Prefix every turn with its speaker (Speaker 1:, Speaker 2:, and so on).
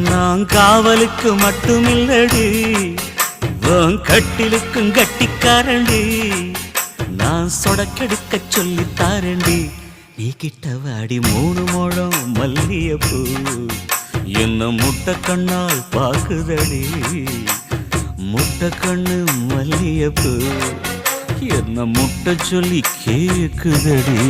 Speaker 1: நான் காவலுக்கு மட்டுமில்லடி, உன் கட்டிலுக்கும் கட்டிக்காரண்டி. நான் சொடக்கெடுக்க சொல்லித்தாரண்டி. நீ கிட்ட வாடி 3 முழம் மல்லியப்பூ என்ன முட்டை கண்ணால் பாக்குதடி. முட்டை கண்ணு மல்லியப்பூ என்ன முட்டை சொல்லி கேக்குதடி.